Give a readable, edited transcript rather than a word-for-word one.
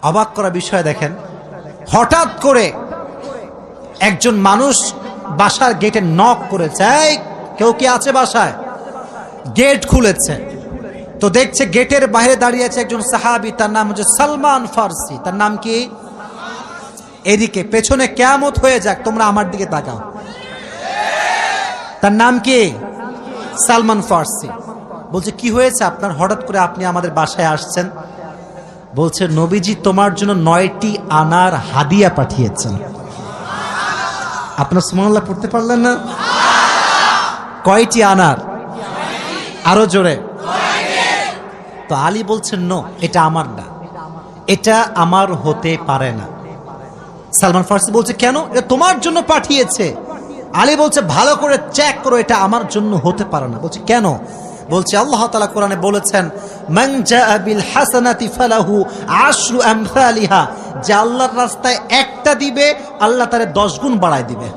অবাক করা বিষয় দেখেন, হঠাৎ করে একজন মানুষ বাসার গেটে নক করেছে, এই কেউ কি আছে বাসায়? গেট খুলেছে তো দেখছে গেটের বাইরে দাঁড়িয়ে আছে একজন সাহাবী, তার নাম হচ্ছে সালমান ফার্সি। তার নাম কি? এদিকে পেছনে কিয়ামত হয়ে যাক, তোমরা আমার দিকে তাকাও। তার নাম কি? সালমান ফার্সি। বলছে কি হয়েছে আপনার, হঠাৎ করে আপনি আমাদের বাসায় আসছেন? বলছে নবীজি তোমার জন্য 9টি আনার হাদিয়া পাঠিয়েছেন। আপনার সুবহানাল্লাহ পড়তে পারলেন না? কয়টি আনার? আরো জোরে। তো আলী বলছেন নো, এটা আমার না, এটা আমার হতে পারে না। সালমান ফার্সি বলছে কেন? এটা তোমার জন্য পাঠিয়েছে। আলী বলছে ভালো করে চেক করো, এটা আমার জন্য হতে পারে না। বলছে কেন? বলছে আল্লাহ তাআলা কোরআনে বলেছেন মান জাআ বিল হাসানাতি ফালাহু আশরু আমসালিহা, যে আল্লাহর রাস্তায় একটা দিবে আল্লাহ তারে 10 গুণ বাড়ায় দিবে।